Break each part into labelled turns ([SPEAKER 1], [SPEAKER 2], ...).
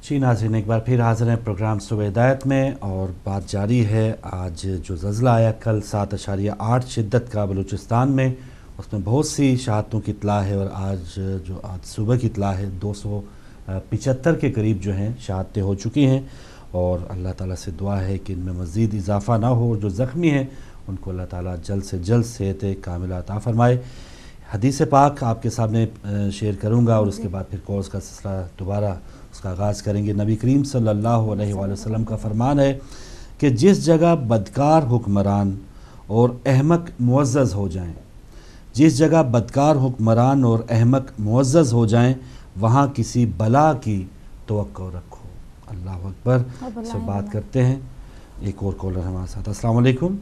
[SPEAKER 1] जी नाज़रीन, एक बार फिर हाज़िर हैं प्रोग्राम सुबह हिदायत में और बात जारी है। आज जो ज़ल्ज़ला आया कल 7.8 शिद्दत का बलूचिस्तान में, उसमें बहुत सी शहादतों की इत्तला है और आज सुबह की इत्तला है 275 के करीब जो हैं शहादतें हो चुकी हैं और अल्लाह ताला से दुआ है कि इनमें मज़ीद इजाफ़ा ना हो और जो ज़ख्मी हैं उनको अल्लाह ताला जल्द से जल्द सेहत कामिला अता फ़रमाए। हदीस पाक आपके सामने शेयर करूँगा और उसके बाद फिर कोर्स का सिलसिला दोबारा उसका आगाज़ करेंगे। नबी करीम सल्लल्लाहु अलैहि वसल्लम का फरमान है कि जिस जगह बदकार हुक्मरान और अहमक मुअज़्ज़ज़ हो जाएं, जिस जगह बदकार हुक्मरान और अहमक मुअज़्ज़ज़ हो जाएं, वहाँ किसी बला की तवक्को रखो। अल्लाह अकबर। सब बात करते हैं। एक और कॉलर हमारे साथ। अस्सलाम वालेकुम।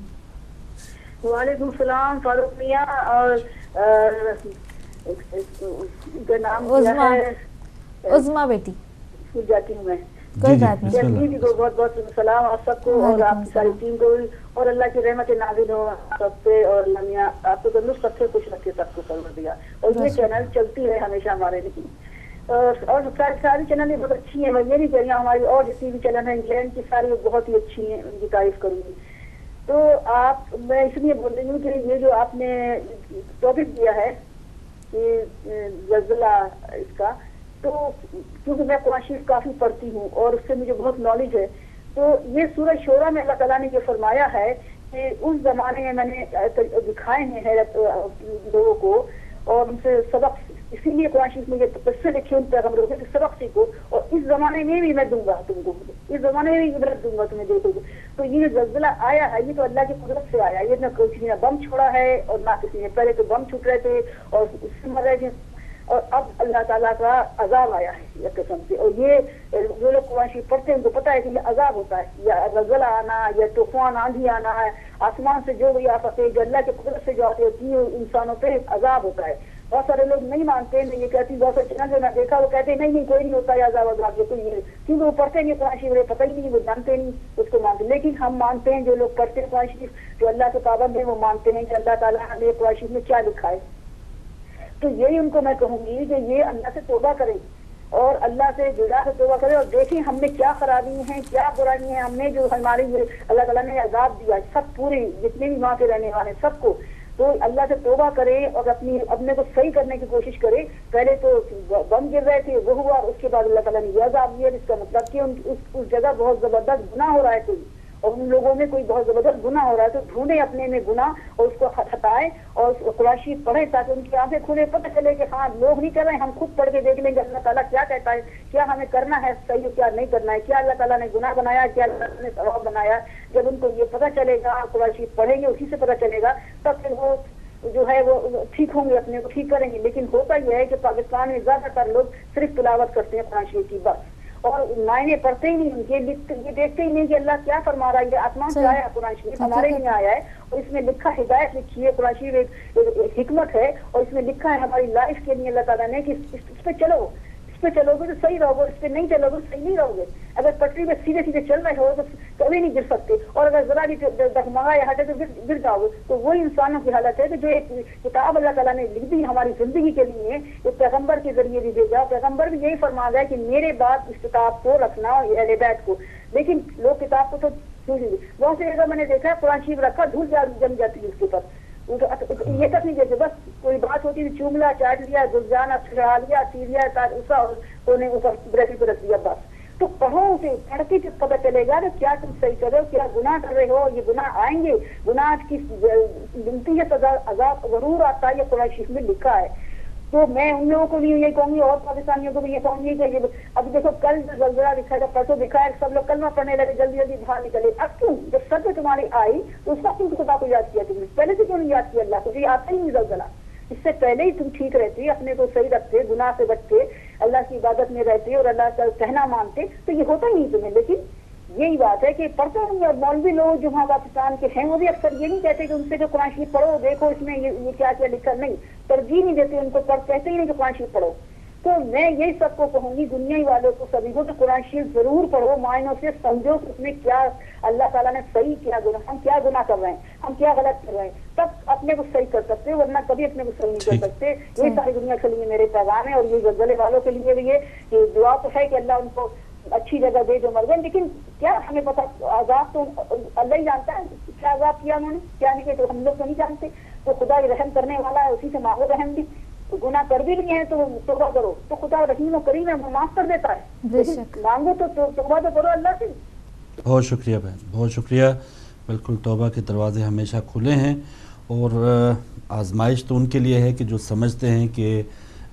[SPEAKER 2] वालेकुम सलाम फारूक मियां और नाम क्या है?
[SPEAKER 3] उज़मा बेटी
[SPEAKER 2] भूल जाती हूँ मैं।
[SPEAKER 3] कोई बात नहीं।
[SPEAKER 2] जी को बहुत बहुत सलाम आप सबको और आपकी सारी टीम को भी, और अल्लाह की रहमत नाज़िल हो सब पे और अल्लाह मियां आपको तंदुरुस्त रखे, खुश रखे, सबको परवर दिया। और ये चैनल चलती रहे हमेशा हमारे लिए और सारी चैनल बहुत अच्छी है। मैं ये नहीं कह रही हूँ, हमारी और जितनी भी चैनल है इंग्लैंड की सारी बहुत ही अच्छी है, उनकी तारीफ करूंगी। तो मैं इसलिए बोल रही हूँ कि ये जो आपने टॉपिक दिया है कि ज़ल्ज़ला इसका, तो क्योंकि मैं कुरान शरीफ काफी पढ़ती हूँ और उससे मुझे बहुत नॉलेज है। तो ये सूरह शोरा में अल्लाह ताला ने ये फरमाया है कि उस जमाने में मैंने दिखाए हैं हैरत लोगों को और उनसे सबक, इसीलिए कुरान शरीफ में ये तफसील लिखे उन पैगंबरों से सबक सीखो और इस जमाने में भी मैं दूंगा तुमको, इस जमाने में भी इबरत दूंगा तुम्हें, देखोगे। तो ये ज़ल्ज़ला आया है, ये तो अल्लाह की कुदरत से आया, ये ना किसी ने बम छोड़ा है और ना किसी ने, पहले तो बम छूट रहे थे और उससे मर रहे थे और अब अल्लाह ताला का अजाब आया है ये कसम से। और ये जो लोग कुरान शरीफ पढ़ते हैं उनको पता है कि ये अजाब होता है, या ज़ल्ज़ला आना या तूफान आंधी आना है, आसमान से जो भी आफतें जो अल्लाह की कुदरत से जो आती होती है इंसानों पे अजाब होता है। बहुत सारे लोग नहीं मानते हैं, ये कहती बहुत सारे चैनल जो ना देखा वो कहते नहीं कोई नहीं होता है अजाब अजाब, ये कोई नहीं, क्योंकि वो पढ़ते नहीं कुरान शरीफ, पता ही नहीं, वो जानते नहीं उसको मानते। लेकिन हम मानते हैं, जो लोग पढ़ते हैं कुरान शरीफ, जो अल्लाह के पाबंद है, वो मानते हैं कि अल्लाह ताला ने कुरान शरीफ में क्या लिखा है। तो यही उनको मैं कहूंगी कि ये अल्लाह से तौबा करें और अल्लाह से जुड़ा से तौबा करें और देखें हमने क्या खराबी है, क्या बुराई है, हमने जो हमारी अल्लाह ताला ने अजाब दिया सब पूरे जितने भी वहाँ के रहने वाले सबको, तो अल्लाह से तौबा करें और अपने को सही करने की कोशिश करें। पहले तो बम गिर रहे थे वो हुआ, उसके बाद अल्लाह ताला ने यह अजाब दिया, जिसका मतलब कि उस जगह बहुत जबरदस्त गुनाह हो रहा है कोई, और उन लोगों में कोई बहुत जबरदस्त गुनाह हो रहा है, तो ढूंढे अपने में गुनाह और उसको हटाएं और कुरान शरीफ पढ़ें ताकि उनकी आंखें खुले, पता चले कि हाँ लोग नहीं कर रहे हैं, हम खुद पढ़ के देख लेंगे अल्लाह ताला क्या कहता है, क्या हमें करना है सही और क्या नहीं करना है, क्या अल्लाह ताला ने गुनाह बनाया, क्या अल्लाह ने सवाब बनाया। जब उनको ये पता चलेगा, कुरान शरीफ पढ़ेंगे उसी से पता चलेगा, तब फिर वो जो है वो ठीक होंगे, अपने को ठीक करेंगे। लेकिन होता यह है कि पाकिस्तान में ज्यादातर लोग सिर्फ तिलावत करते हैं कुरान शरीफ की बस, और मायने पढ़ते ही नहीं, उनके ये देखते ही नहीं कि अल्लाह क्या फरमा रहा है। आसमान से आया कुरान शरीफ, हमारे लिए आया है और इसमें लिखा हिदायत लिखी है, कुरान शरीफ एक हिकमत है और इसमें लिखा है हमारी लाइफ के लिए अल्लाह ताला ने कि इस पे चलो, इस पे चलोगे तो सही रहोगे, इस पे नहीं चलोगे तो सही नहीं रहोगे। अगर पटरी में सीधे सीधे चल रहे हो तो कभी नहीं गिर सकते, और अगर जरा भी डगमगा या हटे तो गिर जाओगे। तो वही इंसानों की हालत है कि जो एक किताब अल्लाह ताला ने लिख दी हमारी जिंदगी के लिए, एक पैगंबर के जरिए भी भेजा, पैगंबर भी यही फरमा गया कि मेरे बाद इस किताब को रखना अहले बैत को। लेकिन लोग किताब को तो बहुत से जगह मैंने देखा है कुरान शरीफ रखा, धूल जम जाती है उसके ऊपर, ये तक नहीं देते, बस कोई बात होती है चूमला चाट लिया, गुलजाना छुड़ा लिया, सी लिया, उन्हें ऊपर ब्रैकेट पर रख दिया बस। तो पढ़ो उसे, पढ़ के पता चलेगा कि क्या तुम सही कर रहे हो, क्या गुनाह कर रहे हो, ये गुनाह आएंगे, गुनाह की गिनती है, सजा अजाब जरूर आता है, ये कुरान शरीफ में लिखा है। तो मैं उन लोगों को भी यही कहूंगी और पाकिस्तानियों को भी ये कहूंगी कि अभी देखो कल ज़ल्ज़ला दिखा था, परसों दिखा है, सब लोग कलमा पढ़ने लगे, जल्दी जल्दी बाहर निकले। अब क्यों, जब सर पे तुम्हारी आई तो उसका क्यों खुदा को याद किया तुमने, पहले से क्यों नहीं याद किया अल्लाह को, ये आता ही नहीं ज़ल्ज़ला, इससे पहले ही तुम ठीक रहते, अपने को सही रखते, गुनाह से बचते, अल्लाह की इबादत में रहते और अल्लाह का कहना मानते, तो ये होता ही नहीं तुम्हें। लेकिन यही बात है कि पढ़ते नहीं, और मौलवी लोग जो वहाँ पाकिस्तान के हैं वो भी अक्सर ये नहीं कहते कि उनसे जो कुरान शरीफ पढ़ो देखो इसमें ये क्या क्या लिखा, नहीं, तरजीह नहीं देते उनको, कहते ही नहीं कि कुरान शरीफ पढ़ो। तो मैं यही सबको कहूंगी, दुनिया वालों को सभी को, तो कुरान शरीफ जरूर पढ़ो, मायनों से समझो कि उसमें क्या अल्लाह ताला ने सही किया, हम क्या गुनाह कर रहे हैं, हम क्या गलत कर रहे हैं, तब अपने को सही कर सकते हो, वरना कभी अपने को सही नहीं कर सकते। यही सारी दुनिया के लिए मेरे पैगाम है और ये ज़ल्ज़ले वालों के लिए भी ये दुआ तो है कि अल्लाह उनको اچھی جگہ دے جو مر گئے. لیکن کیا ہمیں پتا, عذاب تو اللہ ہی جانتا ہے کیا عذاب کیا انہوں نے, کیا نہیں کیا, تو ہم لوگ تو نہیں جانتے. تو خدا رحم کرنے والا ہے, اسی سے مانگو رحم بھی. گناہ کر بھی لیے ہیں تو توبہ کرو, تو خدا رحیم و کریم ہے, وہ معاف کر دیتا ہے. لیکن مانگو تو توبہ تو کرو اللہ سے.
[SPEAKER 1] بہت شکریہ بہن, بہت شکریہ. بالکل توبہ کے دروازے ہمیشہ کھلے ہیں, اور آزمائش تو ان کے لیے ہے کہ جو سمجھتے ہیں کہ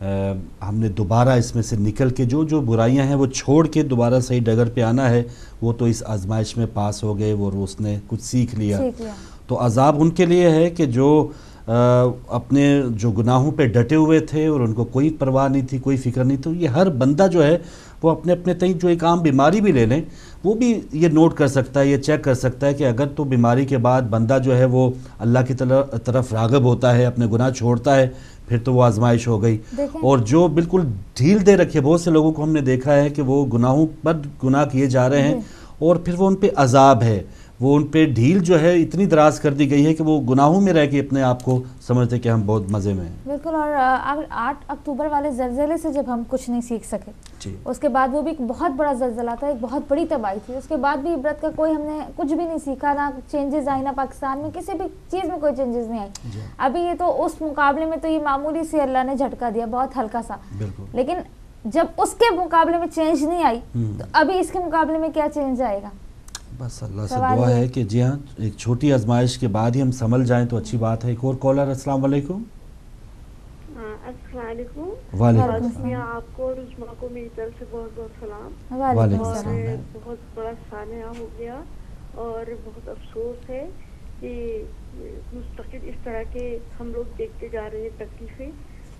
[SPEAKER 1] ہم نے دوبارہ اس میں سے نکل کے جو برائیاں ہیں وہ چھوڑ کے دوبارہ صحیح ڈگر پہ آنا ہے, وہ تو اس آزمائش میں پاس ہو گئے, وہ اس نے کچھ سیکھ لیا. تو عذاب ان کے لیے ہے کہ جو اپنے جو گناہوں پہ ڈٹے ہوئے تھے اور ان کو کوئی پرواہ نہیں تھی, کوئی فکر نہیں. تو یہ ہر بندہ جو ہے وہ اپنے اپنے تئیں جو ایک عام بیماری بھی لے لیں, وہ بھی یہ نوٹ کر سکتا ہے, یہ چیک کر سکتا ہے کہ اگر تو بیماری کے بعد بندہ جو ہے وہ اللہ کی طرف راغب ہوتا ہے, اپنے گناہ چھوڑتا ہے, پھر تو وہ آزمائش ہو گئی. اور جو بالکل ڈھیل دے رکھے, بہت سے لوگوں کو ہم نے دیکھا ہے کہ وہ گناہوں پر گناہ کیے جا رہے ہیں اور پھر وہ ان پہ عذاب ہے, وہ ان پہ ڈھیل جو ہے اتنی دراز کر دی گئی ہے کہ وہ گناہوں میں رہ کے اپنے آپ کو سمجھتے کہ ہم بہت مزے میں ہیں.
[SPEAKER 3] بالکل. اور 8 اکتوبر والے زلزلے سے جب ہم کچھ نہیں سیکھ سکے, اس کے بعد وہ بھی ایک بہت بڑا زلزلہ تھا, ایک بہت بڑی تباہی تھی. اس کے بعد بھی عبرت کا کوئی ہم نے کچھ بھی نہیں سیکھا, نہ چینجز آئی, نہ پاکستان میں کسی بھی چیز میں کوئی چینجز نہیں آئی. ابھی یہ تو اس مقابلے میں تو یہ معمولی سی اللہ نے جھٹکا دیا, بہت ہلکا سا. لیکن جب اس کے مقابلے میں چینج نہیں آئی تو ابھی اس کے مقابلے میں کیا چینج آئے گا؟
[SPEAKER 1] بس اللہ سے دعا ہے کہ جی ہاں ایک چھوٹی آزمائش کے بعد ہی ہم سنبھل جائیں تو اچھی بات ہے. ایک اور کالر. السلام علیکم.
[SPEAKER 4] السلام علیکم.
[SPEAKER 1] وعلیکم السلام.
[SPEAKER 4] آپ کو اور عظمیٰ کو میری طرف سے بہت بہت سلام.
[SPEAKER 1] وعلیکم
[SPEAKER 4] اور
[SPEAKER 1] السلام.
[SPEAKER 4] بہت بڑا سانحہ ہو گیا اور بہت افسوس ہے کہ مستقل اس طرح کے ہم لوگ دیکھتے جا رہے ہیں تکلیفیں.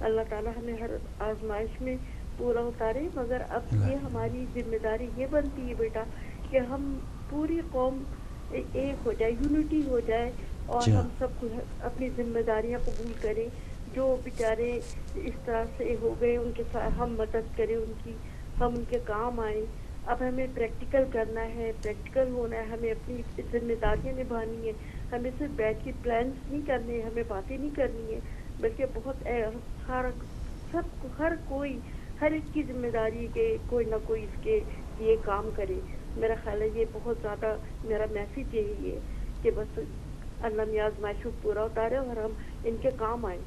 [SPEAKER 4] اللہ تعالیٰ ہمیں ہر آزمائش میں پورا اتارے, مگر اب یہ ہماری ذمہ داری یہ بنتی ہے بیٹا کہ ہم پوری قوم ایک ہو جائے, یونٹی ہو جائے, اور ہم سب اپنی ذمہ داریاں قبول کریں. جو بیچارے اس طرح سے ہو گئے ان کے ساتھ ہم مدد کریں, ان کی ہم ان کے کام آئیں. اب ہمیں پریکٹیکل کرنا ہے, پریکٹیکل ہونا ہے, ہمیں اپنی ذمہ داریاں نبھانی ہیں. ہمیں صرف بیٹھ کے پلانس نہیں کرنے ہیں, ہمیں باتیں نہیں کرنی ہے, بلکہ بہت ہر کوئی ہر ایک کی ذمہ داری کہ کوئی نہ کوئی اس کے یہ کام کرے. میرا خیال ہے یہ بہت زیادہ میرا میسیج یہی ہے کہ بس اللہ نے آزمائشوں پورا اتارے اور ہم ان کے کام آئیں,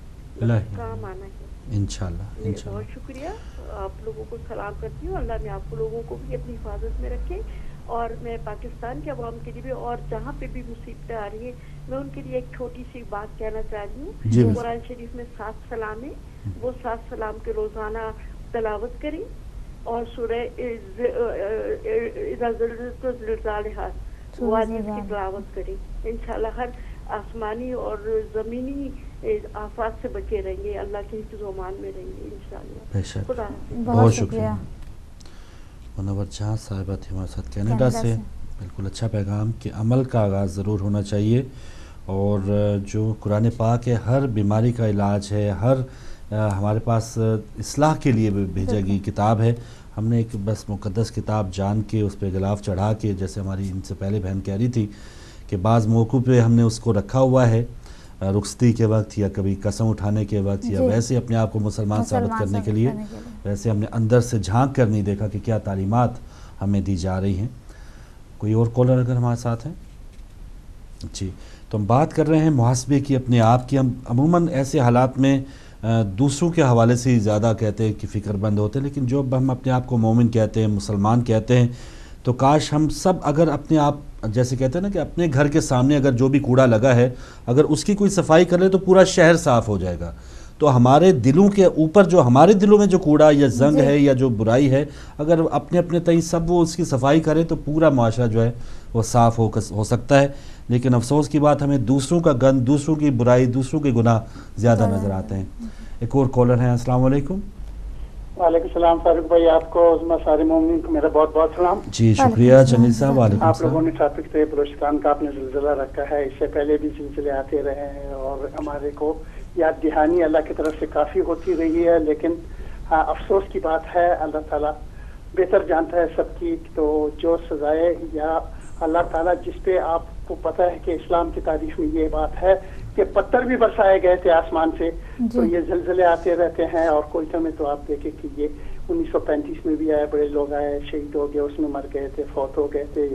[SPEAKER 4] کام آنا ہے
[SPEAKER 1] انشاءاللہ.
[SPEAKER 4] بہت شکریہ. آپ لوگوں کو سلام کرتی ہوں. اللہ نے آپ لوگوں کو بھی اپنی حفاظت میں رکھے, اور میں پاکستان کے عوام کے لیے بھی اور جہاں پہ بھی مصیبتیں آ رہی ہیں میں ان کے لیے ایک چھوٹی سی بات کہنا چاہ رہی ہوں. قرآن شریف میں 7 سلام ہیں, وہ 7 سلام کے روزانہ تلاوت کریں, اور سورہ کی تلاوت کریں. انشاءاللہ ہر آسمانی اور زمینی آفات سے بچے رہیں گے, اللہ کے حفظ و امان میں رہیں گے انشاءاللہ. خدا حافظ.
[SPEAKER 1] بہت شکریہ. منور جہاں صاحبہ تھی ہمارے ساتھ کینیڈا سے. بالکل اچھا پیغام کہ عمل کا آغاز ضرور ہونا چاہیے, اور جو قرآن پاک ہے ہر بیماری کا علاج ہے, ہر ہمارے پاس اصلاح کے لیے بھیجا گئی کتاب ہے. ہم نے ایک بس مقدس کتاب جان کے اس پہ غلاف چڑھا کے, جیسے ہماری ان سے پہلے بہن کہہ رہی تھی کہ بعض موقعوں پہ ہم نے اس کو رکھا ہوا ہے رخصتی کے وقت, یا کبھی قسم اٹھانے کے وقت, یا ویسے اپنے آپ کو مسلمان ثابت کرنے کے لیے, ویسے ہم نے اندر سے جھانک کر نہیں دیکھا کہ کیا تعلیمات ہمیں دی جا رہی ہیں. کوئی اور کالر اگر ہمارے ساتھ ہیں؟ جی, تو ہم بات کر رہے ہیں محاسبے کی اپنے آپ کی. ہم عموماً ایسے حالات میں دوسروں کے حوالے سے ہی زیادہ کہتے ہیں کہ فکر مند ہوتے ہیں, لیکن جو ہم اپنے آپ کو مومن کہتے ہیں, مسلمان کہتے ہیں, تو کاش ہم سب اگر اپنے آپ جیسے کہتے ہیں نا کہ اپنے گھر کے سامنے اگر جو بھی کوڑا لگا ہے اگر اس کی کوئی صفائی کر لے تو پورا شہر صاف ہو جائے گا. تو ہمارے دلوں کے اوپر جو ہمارے دلوں میں جو کوڑا یا زنگ ہے یا جو برائی ہے, اگر اپنے اپنے تئیں سب وہ اس کی صفائی کرے تو پورا معاشرہ جو ہے وہ صاف ہو سکتا ہے. لیکن افسوس کی بات ہمیں دوسروں کا گند, دوسروں کی برائی, دوسروں کے گناہ زیادہ نظر آتے ہیں. ایک اور کالر ہیں. السلام علیکم.
[SPEAKER 5] وعلیکم السلام فاروق بھائی, آپ کو عظمیٰ سارے مومنین کو میرا بہت بہت سلام.
[SPEAKER 1] جی شکریہ جمیل صاحب. وعلیکم
[SPEAKER 5] آپ لوگوں نے ٹاپک تو بلوچستان کا آپ نے زلزلہ رکھا ہے, اس سے پہلے بھی زلزلے آتے رہے ہیں اور ہمارے کو یاد دہانی اللہ کی طرف سے کافی ہوتی رہی ہے. لیکن افسوس کی بات ہے اللہ تعالیٰ بہتر جانتا ہے سب کی. تو جو سزائے یا اللہ تعالیٰ جس پہ آپ کو پتہ ہے کہ اسلام کی تاریخ میں یہ بات ہے کہ پتھر بھی برسائے گئے تھے آسمان سے, تو یہ زلزلے آتے رہتے ہیں. اور کوئٹہ میں تو آپ دیکھیں کہ یہ 1935 में भी आए, बड़े लोग आए, शहीद हो गए, उसमें मर गए थे, फौत हो गए थे।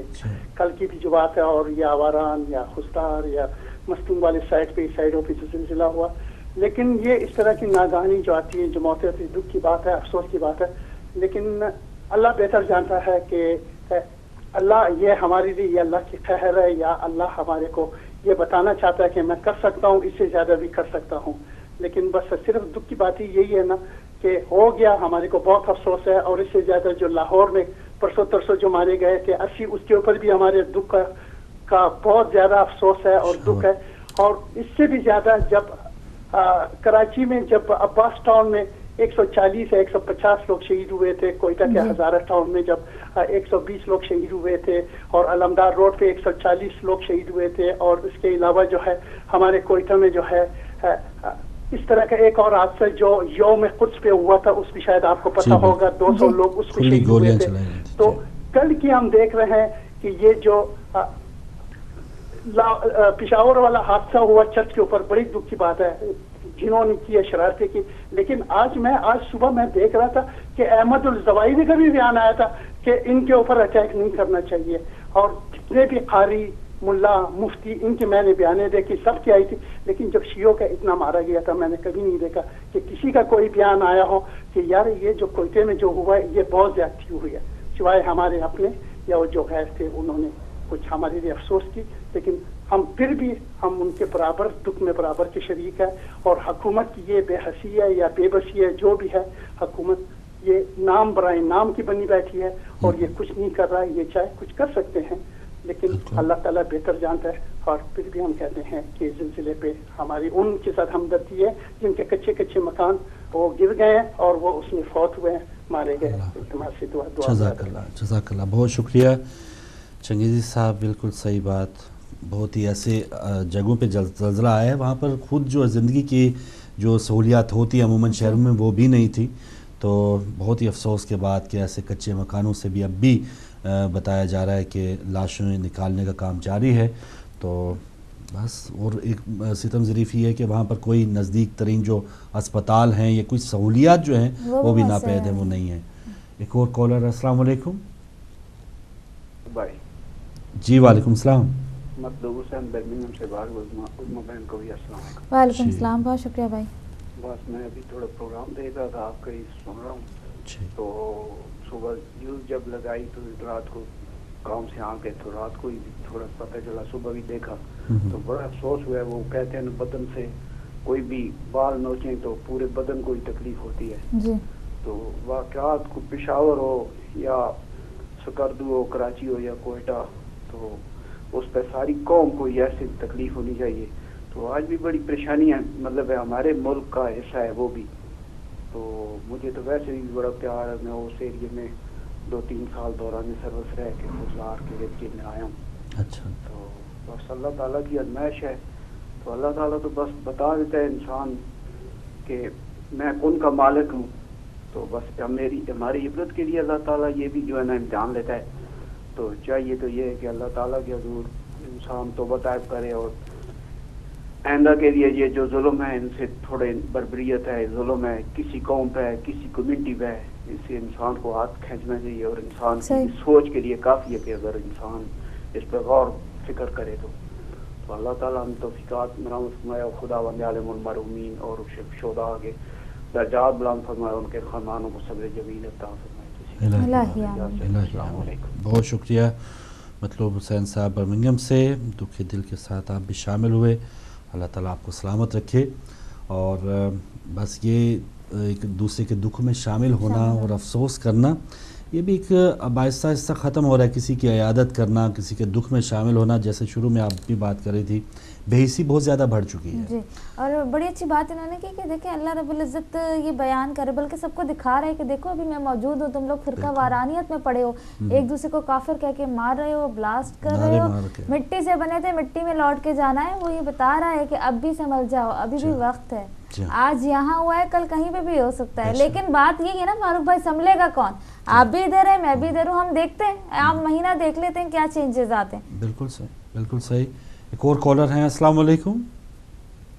[SPEAKER 5] कल की भी जो बात है, और या आवारान या खुस्तार या मस्तूम वाले साइड पे, साइडों पे जो जिलजिला हुआ, लेकिन ये इस तरह की नागानी जो आती है, जो मौतें होती है, दुख की बात है, अफसोस की बात है। लेकिन अल्लाह बेहतर जानता है कि अल्लाह ये हमारे लिए, ये अल्लाह की खैर है, या अल्लाह हमारे को ये बताना चाहता है कि मैं कर सकता हूँ, इससे ज्यादा भी कर सकता हूँ। लेकिन बस सिर्फ दुख की बात ही यही है ना कि हो गया, हमारे को बहुत अफसोस है। और इससे ज्यादा जो लाहौर में परसों तरसों जो मारे गए थे 80, उसके ऊपर भी हमारे दुख का बहुत ज्यादा अफसोस है और दुख है। और इससे भी ज्यादा जब कराची में, जब अब्बास टाउन में 140 या 150 लोग शहीद हुए थे, कोयटा के हजारा टाउन में जब 120 लोग शहीद हुए थे, और अलमदार रोड पे 140 लोग शहीद हुए थे, और इसके अलावा जो है हमारे कोयटा में जो है इस तरह का एक और हादसा जो यौम कुद्स पे हुआ था, उस भी शायद आपको पता होगा, 200 लोग उस पे शहीद हुए थे। तो कल की हम देख रहे हैं कि ये जो पिशावर वाला हादसा हुआ चर्च के ऊपर, बड़ी दुख की बात है, जिन्होंने की शरारतें की। लेकिन आज सुबह मैं देख रहा था कि अहमद उल ज़वाहिरी का भी बयान आया था कि इनके ऊपर अटैक नहीं करना चाहिए। और जितने भी कारी, मुल्ला, मुफ्ती, इनके मैंने बयानें देखी, सब की आई थी। लेकिन जब शियों का इतना मारा गया था, मैंने कभी नहीं देखा कि किसी का कोई बयान आया हो कि यार ये जो कोयटे में जो हुआ है ये बहुत ज्यादती हुई है, सिवाय हमारे अपने या वो जो गैर थे उन्होंने कुछ हमारे लिए अफसोस की। लेकिन हम फिर भी हम उनके बराबर, दुख में बराबर के शरीक है। और हुकूमत की ये बेहसी है या बेबसी है, जो भी है, हुकूमत ये नाम बराए नाम की बनी बैठी है और ये कुछ नहीं कर रहा है। ये चाहे कुछ कर सकते हैं, लेकिन अल्लाह ताला बेहतर जानता है। और फिर भी हम कहते हैं कि जिलजिले पे हमारी उनके साथ हमदर्दी है जिनके कच्चे कच्चे मकान वो गिर गए हैं और वो उसमें फौत हुए हैं, मारे गए।
[SPEAKER 1] जज़ाकल्लाह, बहुत शुक्रिया चंगेज़ी साहब, बिल्कुल सही बात। बहुत ही ऐसे जगहों पे ज़लज़ला आया है वहाँ पर खुद जो ज़िंदगी की जो सहूलियात होती है अमूमन शहरों में वो भी नहीं थी। तो बहुत ही अफसोस के बाद कि ऐसे कच्चे मकानों से भी अब भी बताया जा रहा है कि लाशें निकालने का काम जारी है। तो बस, और एक सितम ज़रीफ़ ये है कि वहाँ पर कोई नज़दीक तरीन जो अस्पताल हैं या कुछ सहूलियात जो हैं वो भी नापैद हैं, वो नहीं है। एक और कॉलर, अस्सलाम वालेकुम। जी वालेकुम सलाम।
[SPEAKER 6] बर्मिंघम से बात, उज़मा बहन को भी अस्सलाम वालेकुम।
[SPEAKER 3] वालेकुम सलाम, बहुत शुक्रिया भाई।
[SPEAKER 6] बस मैं अभी थोड़ा प्रोग्राम देख रहा था, आपका ही सुन रहा हूँ। तो सुबह न्यूज़ जब लगाई तो रात को गांव से आ गए, तो रात को ही थोड़ा पता चला, सुबह भी देखा तो बड़ा अफसोस हुआ। वो कहते हैं बदन से कोई भी बाल नोचें तो पूरे बदन को ही तकलीफ होती है जी। तो वाक़यात को पेशावर हो या सकर्दू हो, कराची हो या कोयटा, तो उस पर सारी कौम को ऐसी तकलीफ होनी चाहिए। तो आज भी बड़ी परेशानी है, मतलब है हमारे मुल्क का हिस्सा है वो भी। तो मुझे तो वैसे भी बड़ा प्यार है, मैं उस एरिए में 2-3 साल दौरान सर्विस रह के फुजलार के एरिए में आया हूँ। अच्छा। तो बस अल्लाह ताला की आजमाइश है। तो अल्लाह ताला तो बस बता देता है इंसान कि मैं कौन का मालिक हूँ। तो बस हमारी इबरत के लिए अल्लाह ताला ये भी जो है ना इम्तिहान लेता है। तो चाहिए तो ये है कि अल्लाह ताला के हुजूर इंसान तौबा ताइब करे और आइंदा के लिए ये जो जुल्म है इनसे थोड़े बर्बरियत है, जुल्म है किसी कौम पे है, किसी कम्युनिटी पे है, इससे इंसान को हाथ खींचना चाहिए। और इंसान की सोच के लिए काफ़ी है कि अगर इंसान इस पर गौर फिक्र करे तो अल्लाह ताला हम तौफीकात मरामत फरमाए और खुदा वंदे आलिमुल मरूमीन और शुहदा के दर्जात बुलंद फरमाए, उनके खानदानों को सब्र जमील अता फरमाए।
[SPEAKER 1] बहुत शुक्रिया मतलूब हुसैन साहब बर्मिंघम से, दुखी दिल के साथ आप भी शामिल हुए। अल्लाह ताला आपको सलामत रखे। और बस ये एक दूसरे के दुख में शामिल होना और अफसोस करना, ये भी एक अब आहिस्ता आहिस्ता ख़त्म हो रहा है। किसी की इयादत करना, किसी के दुख में शामिल होना, जैसे शुरू में आप भी बात कर रही थी, बेहिसी बहुत ज़्यादा बढ़ चुकी है
[SPEAKER 3] जी। और बड़ी अच्छी बात इन्होंने की कि देखिए अल्लाह रब्बुल इज़्ज़त ये बयान करे, बल्कि सबको दिखा रहा है कि देखो अभी मैं मौजूद हूँ, तुम लोग फिरका वारानियत में पड़े हो, एक दूसरे को काफिर कह के मार रहे हो, ब्लास्ट कर रहे हो, मिट्टी से बने थे मिट्टी में लौट के जाना है। वो ये बता रहा है कि अब भी संभल जाओ, अभी भी वक्त है। आज यहाँ हुआ है, कल कहीं पे भी हो सकता है। लेकिन बात ये है ना फारूक भाई, संभलेगा कौन? आप भी इधर है, मैं भी इधर हूँ, हम देखते हैं, आप महीना देख लेते हैं क्या चेंजेस आते हैं।
[SPEAKER 1] बिल्कुल सही, बिल्कुल सही। एक और कॉलर हैं, अस्सलाम वालेकुम।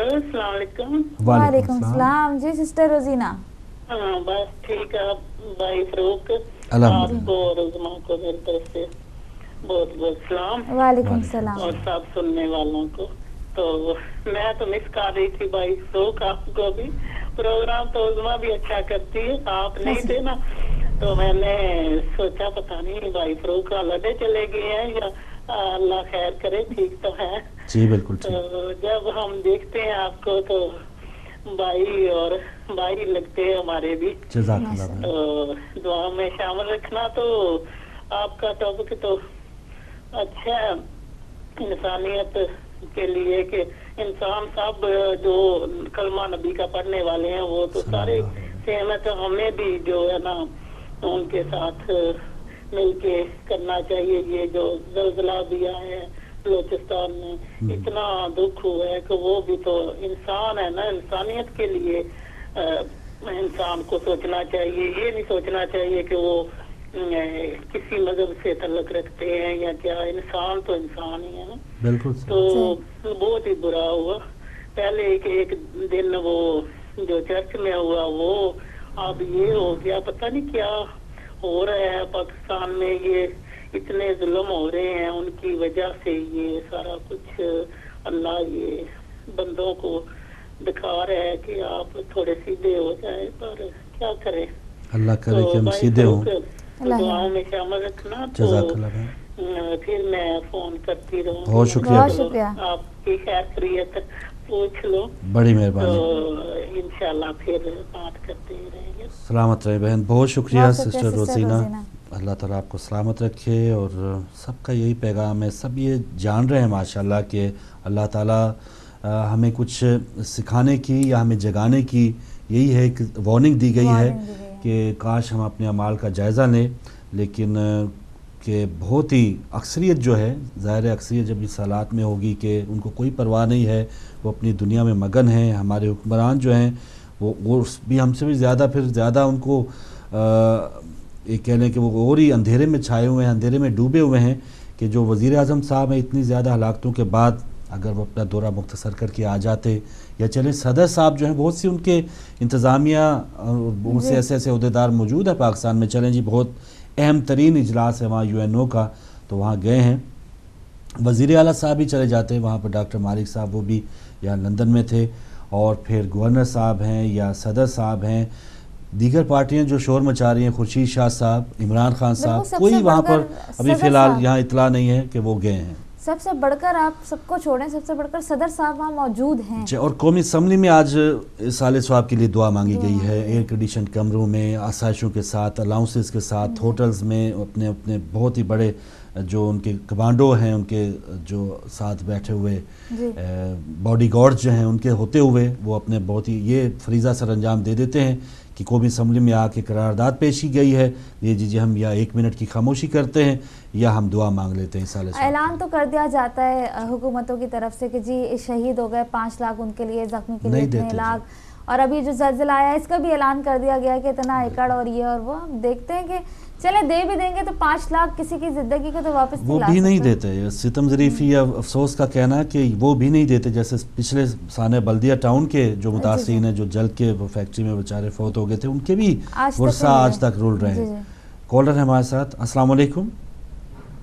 [SPEAKER 2] अस्सलाम वालेकुम।
[SPEAKER 3] वालेकुम सलाम जी सिस्टर रोजीना।
[SPEAKER 2] हाँ बस ठीक है,
[SPEAKER 7] भाई फरूक, आपको और उज़मा को मेरी तरफ से बहुत बहुत सलाम
[SPEAKER 3] वालेकुम सलाम।
[SPEAKER 7] और सब सुनने वालों को। तो मैं तो मिस कर रही थी भाई फरूक आपको भी, प्रोग्राम तो उज़मा भी अच्छा करती है, आप नहीं थे ना, तो मैंने सोचा पता नहीं भाई फरूक हॉलिडे चले गए हैं या अल्लाह खैर करे, ठीक तो है
[SPEAKER 1] जी बिल्कुल।
[SPEAKER 7] तो जब हम देखते हैं आपको तो भाई और भाई लगते हैं हमारे भी, तो दुआ में शामिल रखना। तो आपका टॉपिक तो अच्छा है इंसानियत के लिए कि इंसान सब जो कलमा नबी का पढ़ने वाले हैं वो तो सारे सहमत, हमें भी जो है ना उनके साथ मिलके करना चाहिए। ये जो ज़लज़ला दिया है बलूचिस्तान में, इतना दुख हुआ है कि वो भी तो इंसान है ना, इंसानियत के लिए इंसान को सोचना चाहिए। ये नहीं सोचना चाहिए कि वो किसी मजहब से तल्लुक रखते हैं या क्या, इंसान तो इंसान ही है ना।
[SPEAKER 1] बिल्कुल।
[SPEAKER 7] तो बहुत ही बुरा हुआ पहले एक दिन वो जो चर्च में हुआ वो, अब ये हो गया, पता नहीं क्या हो रहा है पाकिस्तान में, ये इतने जुल्म हो रहे हैं उनकी वजह से, ये सारा कुछ अल्लाह ये बंदों को दिखा रहा है कि आप थोड़े सीधे हो जाए, पर क्या करें,
[SPEAKER 1] अल्लाह करे कि हम सीधे हों,
[SPEAKER 7] दुआओं में शामिल रखना। तो फिर मैं फोन करती रहूँ,
[SPEAKER 1] बहुत शुक्रिया,
[SPEAKER 7] आपकी खैरियत पूछ लो,
[SPEAKER 1] बड़ी मेहरबानी,
[SPEAKER 7] तो इंशाल्लाह फिर बात करते ही रहेंगे।
[SPEAKER 1] सलामत रहे बहन, बहुत शुक्रिया सिस्टर रोजीना, अल्लाह ताला आपको सलामत रखे। और सबका यही पैगाम है, सब ये जान रहे हैं माशाल्लाह कि अल्लाह ताला हमें कुछ सिखाने की या हमें जगाने की यही है, एक वार्निंग दी गई है कि काश हम अपने अमाल का जायज़ा लें, लेकिन कि बहुत ही अक्सरियत जो है, ज़ाहिर है अक्सरियत जब इस हालात में होगी कि उनको कोई परवाह नहीं है, वो अपनी दुनिया में मगन हैं। हमारे हुक्मरान जो हैं वो भी हमसे भी ज़्यादा, फिर ज़्यादा उनको ये कह लें कि वो और ही अंधेरे में छाए हुए हैं, अंधेरे में डूबे हुए हैं कि जो वज़ीर आज़म साहब हैं इतनी ज़्यादा हलाकतों के बाद अगर वो अपना दौरा मुख्तसर करके आ जाते, या चले सदर साहब जो हैं बहुत सी उनके इंतज़ामिया बहुत से ऐसे ऐसे अहदेदार मौजूद है पाकिस्तान में, चलें जी बहुत अहम तरीन इजलास है वहाँ UNO का, तो वहाँ गए हैं, वज़ीर आला साहब ही चले जाते हैं वहाँ पर, डॉक्टर मालिक साहब वो भी या लंदन में थे, और फिर गवर्नर साहब हैं या सदर साहब हैं, दीगर पार्टियां जो शोर मचा रही हैं, खुर्शीद शाह साहब, इमरान खान साहब, कोई वहाँ पर अभी फ़िलहाल यहाँ इतला नहीं है कि वो गए हैं।
[SPEAKER 3] सबसे बढ़कर आप सबको छोड़ें, सबसे बढ़कर सदर साहब वहाँ मौजूद हैं।
[SPEAKER 1] और कौमी असम्बली में आज साले स्वाब के लिए दुआ मांगी गई है, एयर कंडीशन कमरों में आसाइशों के साथ, अलाउंसेस के साथ, होटल्स में अपने अपने बहुत ही बड़े जो उनके कमांडो हैं, उनके जो साथ बैठे हुए बॉडी गार्ड्स जो हैं, उनके होते हुए वो अपने बहुत ही ये फरीज़ा सर अंजाम दे देते हैं कि कौमी असम्बली में आके करारदाद पेश की गई है, ये जी हम या 1 मिनट की खामोशी करते हैं या हम दुआ मांग लेते हैं। साले
[SPEAKER 3] ऐलान तो कर दिया जाता है हुकूमतों की तरफ से कि जी शहीद हो गए 5 लाख उनके लिए, जख्मी के लिए 2 लाख, और अभी जो ज़लज़ला आया इसका भी ऐलान कर दिया गया कि इतना एकड़ और ये और वो, हम देखते हैं कि चले दे भी देंगे तो 5 लाख किसी की ज़िंदगी को तो वापस
[SPEAKER 1] वो भी नहीं देते। सितम ज़रीफ़ी या अफसोस का कहना है कि वो भी नहीं देते। जैसे पिछले साने बल्दिया टाउन के जो मुतासिरीन हैं, जो जल के वो फैक्ट्री में बेचारे फौत हो गए थे, उनके भी वर्षा आज तक रुल रहे हैं। कॉलर है हमारे साथ, अस्सलाम वालेकुम।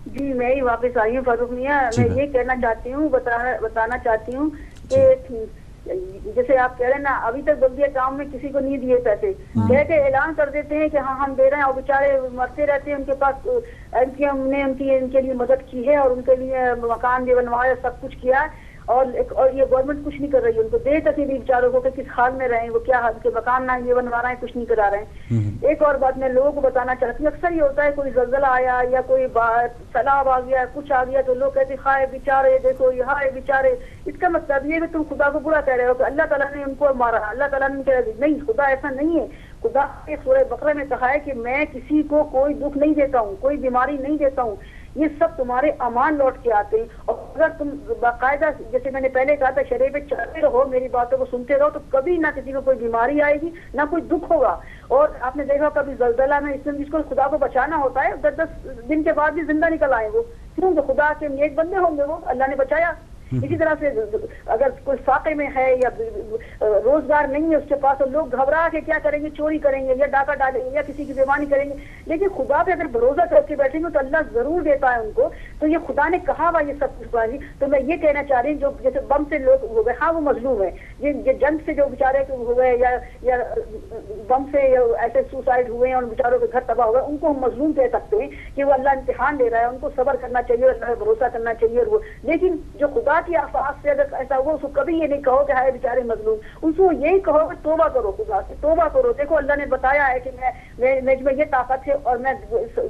[SPEAKER 2] जी मैं ही वापस आई हूँ फारूक मियां, मैं ये कहना चाहती हूँ, बताना चाहती हूँ कि जैसे आप कह रहे हैं ना, अभी तक बल्दिया काम में किसी को नहीं दिए पैसे, कह के ऐलान कर देते हैं कि हाँ हम दे रहे हैं, और बेचारे मरते रहते हैं। उनके पास एमपीएम ने उनके लिए मदद की है और उनके लिए मकान भी बनवाया, सब कुछ किया है, और ये गवर्नमेंट कुछ नहीं कर रही है। उनको दे तक भी बेचारों को कि किस हाल में रहे, वो क्या उनके मकान ना ये बनवा रहे हैं, कुछ नहीं करा रहे हैं। एक और बात मैं लोगों को बताना चाहती हूँ, अक्सर ये होता है कोई ज़लज़ला आया या कोई सैलाब आ गया, कुछ आ गया, तो लोग कहते हाय बेचारे, देखो ये हाय बेचारे। इसका मतलब ये कि तुम खुदा को बुरा कह रहे हो कि अल्लाह ताला ने उनको मारा, अल्लाह ताला ने कह नहीं, खुदा ऐसा नहीं है। खुदा ने सूरह बकरा में कहा है कि मैं किसी को कोई दुख नहीं देता हूँ, कोई बीमारी नहीं देता हूँ, ये सब तुम्हारे अमान लौट के आते हैं। और अगर तुम बाकायदा, जैसे मैंने पहले कहा था, शरीर पे चलते रहो, मेरी बातों को सुनते रहो, तो कभी ना किसी को कोई बीमारी आएगी, ना कोई दुख होगा। और आपने देखा कभी ज़लज़ला में इसमें जिसको खुदा को बचाना होता है 10-10 दिन के बाद भी जिंदा निकल आए वो, क्योंकि खुदा के नेक बंदे होंगे, वो अल्लाह ने बचाया। اسی طرح سے اگر کوئی فاقے میں ہے یا روزگار نہیں ہے اس کے پاس، تو لوگ گھبرا کے کیا کریں گے، چوری کریں گے یا ڈاکہ ڈالیں گے یا کسی کی بےمانی کریں گے. لیکن خدا پہ اگر بھروسہ کر کے بیٹھیں گے تو اللہ ضرور دیتا ہے ان کو. تو یہ خدا نے کہا ہوا یہ سب کچھ بازی. تو میں یہ کہنا چاہ رہی ہوں جو جیسے بم سے لوگ ہو گئے، ہاں وہ مظلوم ہے، یہ جنگ سے جو بیچارے ہو گئے یا بم سے ایسے سوسائڈ ہوئے ہیں اور بیچاروں کے گھر تباہ ہو گئے، ان کو ہم مظلوم کہہ سکتے ہیں کہ وہ اللہ امتحان دے رہا ہے، ان کو صبر کرنا چاہیے، اللہ پر بھروسہ کرنا چاہیے. اور وہ لیکن جو خدا کی آفات سے اگر ایسا ہوا، اس کو کبھی یہ نہیں کہو کہ ہائے بیچارے مظلوم، ان کو یہی کہو کہ توبہ کرو، خدا سے توبہ کرو. دیکھو اللہ نے بتایا ہے کہ میں یہ طاقت ہے اور میں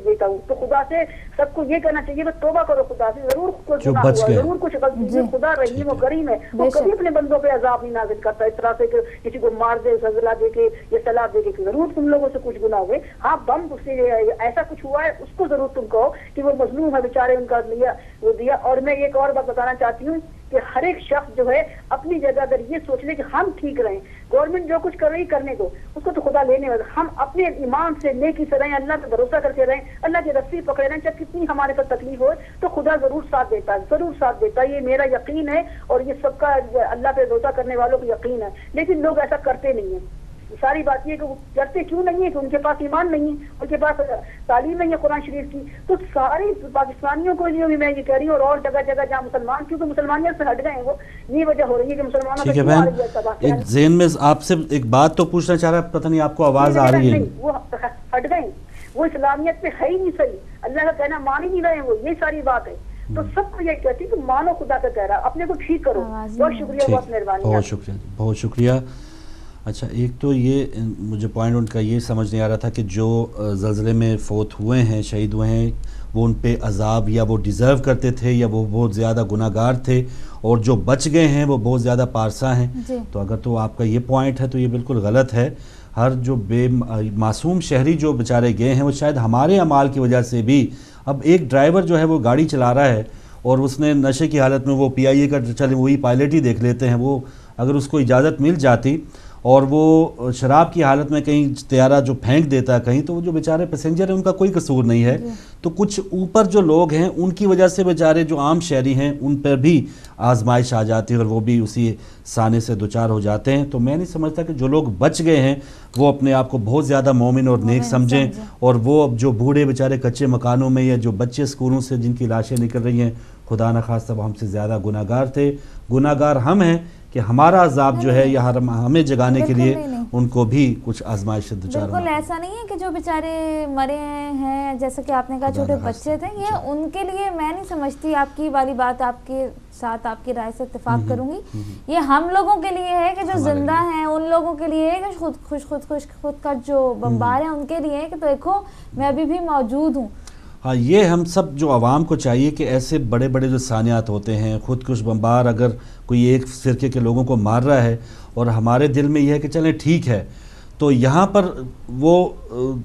[SPEAKER 2] دیتا ہوں. تو خدا سے سب کو یہ کہنا چاہیے کہ توبہ کرو خدا سے. ضرور کچھ گناہ ہوا، ضرور کچھ غلطی، خدا رحیم و کریم ہے، وہ کبھی اپنے بندوں پہ عذاب نہیں نازل کرتا اس طرح سے کہ کسی کو مار دے، سزا دے کے یا سلا دے کے. ضرور تم لوگوں سے کچھ گناہ ہوئے، ہاں بم سے ایسا کچھ ہوا ہے، اس کو ضرور تم کہو کہ وہ مظلوم ہے بیچارے، ان کا لیا وہ دیا. اور میں ایک اور بات بتانا چاہتی ہوں کہ ہر ایک شخص جو ہے اپنی جگہ اگر یہ سوچ لے کہ ہم ٹھیک رہیں، گورنمنٹ جو کچھ کر رہی کرنے دو، اس کو تو خدا لینے والا. ہم اپنے ایمان سے نیکی سے رہیں، اللہ پہ بھروسہ کر کے رہیں، اللہ کی رسی پکڑے رہیں، چاہے کتنی ہمارے پر تکلیف ہو تو خدا ضرور ساتھ دیتا ہے، ضرور ساتھ دیتا ہے. یہ میرا یقین ہے اور یہ سب کا اللہ پہ بھروسہ کرنے والوں کو یقین ہے. لیکن لوگ ایسا کرتے نہیں ہیں. ساری بات یہ کہ وہ کرتے کیوں نہیں ہے کہ ان کے پاس ایمان نہیں ہے، ان کے پاس تعلیم نہیں ہے قرآن شریف کی. تو سارے پاکستانیوں کو لیے بھی میں یہ کہہ رہی ہوں، اور جگہ جگہ جہاں مسلمان، کیونکہ مسلمانیت سے ہٹ گئے ہیں، وہ یہ وجہ ہو رہی ہے کہ مسلمانوں
[SPEAKER 1] ٹھیک ہے بہن، ایک ذہن میں آپ سے ایک بات تو پوچھنا چاہ رہا ہے، پتہ نہیں آپ کو آواز آ رہی ہے.
[SPEAKER 2] وہ ہٹ گئے، وہ اسلامیت پہ ہے ہی نہیں صحیح، اللہ کا کہنا مان ہی نہیں رہے وہ، یہ ساری بات ہے. تو سب کو یہ کہتی کہ مانو خدا کا کہہ رہا، اپنے کو ٹھیک کرو. بہت شکریہ، بہت مہربانی.
[SPEAKER 1] بہت شکریہ، بہت شکریہ. اچھا، ایک تو یہ مجھے پوائنٹ ان کا یہ سمجھ نہیں آ رہا تھا کہ جو زلزلے میں فوت ہوئے ہیں، شہید ہوئے ہیں، وہ ان پہ عذاب یا وہ ڈیزرو کرتے تھے یا وہ بہت زیادہ گناہ گار تھے، اور جو بچ گئے ہیں وہ بہت زیادہ پارسا ہیں. تو اگر تو آپ کا یہ پوائنٹ ہے تو یہ بالکل غلط ہے. ہر جو بے معصوم شہری جو بیچارے گئے ہیں، وہ شاید ہمارے اعمال کی وجہ سے بھی، اب ایک ڈرائیور جو ہے وہ گاڑی چلا رہا ہے اور اس نے نشے کی حالت میں، وہ PIA کا چلے وہی پائلٹ ہی دیکھ لیتے ہیں، وہ اگر اس کو اجازت مل جاتی اور وہ شراب کی حالت میں کہیں طیارہ جو پھینک دیتا ہے کہیں، تو وہ جو بیچارے پیسنجر ہیں ان کا کوئی قصور نہیں ہے. تو کچھ اوپر جو لوگ ہیں ان کی وجہ سے بیچارے جو عام شہری ہیں ان پر بھی آزمائش آ جاتی ہے اور وہ بھی اسی سانے سے دوچار ہو جاتے ہیں. تو میں نہیں سمجھتا کہ جو لوگ بچ گئے ہیں وہ اپنے آپ کو بہت زیادہ مومن اور نیک سمجھیں، اور وہ اب جو بوڑھے بیچارے کچے مکانوں میں یا جو بچے اسکولوں سے جن کی لاشیں نکل رہی ہیں، خدا نخواستہ وہ ہم سے زیادہ گناہ گار تھے. گناہ گار ہم ہیں کہ ہمارا عذاب جو ہے یا ہمیں جگانے کے لیے ان کو بھی کچھ آزمائش سے دوچار ہونا.
[SPEAKER 3] بالکل ایسا نہیں ہے کہ جو بیچارے مرے ہیں، جیسے کہ آپ نے کہا چھوٹے بچے تھے، یہ ان کے لیے میں نہیں سمجھتی. آپ کی والی بات آپ کے ساتھ آپ کی رائے سے اتفاق کروں گی. یہ ہم لوگوں کے لیے ہے کہ جو زندہ ہیں، ان لوگوں کے لیے ہے کہ خود کا جو بمبار ہے ان کے لیے ہے کہ تو دیکھو میں ابھی بھی موجود ہوں.
[SPEAKER 1] ہاں، یہ ہم سب جو عوام کو چاہیے کہ ایسے بڑے بڑے جو ثانیات ہوتے ہیں، خودکش بمبار اگر کوئی ایک فرقے کے لوگوں کو مار رہا ہے اور ہمارے دل میں یہ ہے کہ چلیں ٹھیک ہے، تو یہاں پر وہ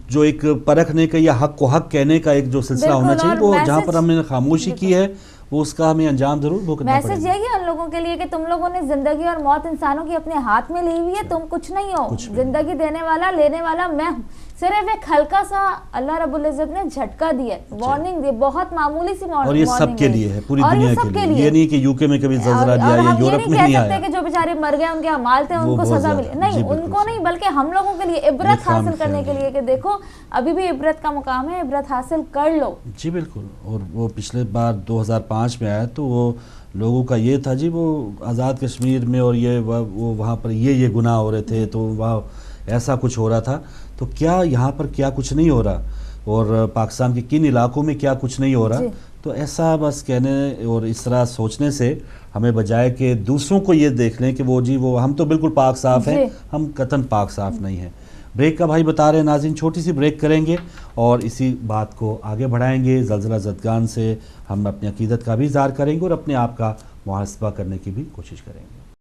[SPEAKER 1] جو ایک پرکھنے کا یا حق کو حق کہنے کا ایک جو سلسلہ ہونا چاہیے، وہ جہاں پر ہم نے خاموشی کی ہے وہ اس کا ہمیں انجام ضرور بھگتنا پڑے گا.
[SPEAKER 3] میسج یہی ہے ان لوگوں کے لیے کہ تم لوگوں نے زندگی اور موت انسانوں کی اپنے ہاتھ میں لی ہوئی ہے. تم کچھ نہیں ہو، زندگی دینے والا لینے والا میں ہوں. صرف ایک ہلکا سا اللہ رب العزت نے جھٹکا دیا، وارننگ دی، بہت معمولی سی وارننگ.
[SPEAKER 1] اور یہ سب کے لیے ہے، پوری دنیا کے لیے. یہ نہیں کہ UK میں کبھی زلزلہ دیا یا یورپ میں نہیں آیا.
[SPEAKER 3] کہ جو بیچارے مر گئے ان کے اعمال تھے ان کو سزا ملی، نہیں، ان کو نہیں، بلکہ ہم لوگوں کے لیے عبرت حاصل کرنے کے لیے کہ دیکھو ابھی بھی عبرت کا مقام ہے، عبرت حاصل کر لو.
[SPEAKER 1] جی بالکل. اور وہ پچھلے بار 2005 میں آیا تو وہ لوگوں کا یہ تھا جی وہ آزاد کشمیر میں اور یہ وہ وہاں پر یہ گناہ ہو رہے تھے تو وہاں ایسا کچھ ہو رہا تھا. تو کیا یہاں پر کیا کچھ نہیں ہو رہا، اور پاکستان کے کن علاقوں میں کیا کچھ نہیں ہو رہا؟ تو ایسا بس کہنے اور اس طرح سوچنے سے ہمیں بجائے کہ دوسروں کو یہ دیکھ لیں کہ وہ جی وہ ہم تو بالکل پاک صاف ہیں، ہم قطعاً پاک صاف نہیں ہیں. بریک کا بھائی بتا رہے ہیں ناظرین، چھوٹی سی بریک کریں گے اور اسی بات کو آگے بڑھائیں گے. زلزلہ زدگان سے ہم اپنی عقیدت کا بھی اظہار کریں گے اور اپنے آپ کا محاسبہ کرنے کی بھی کوشش کریں گے.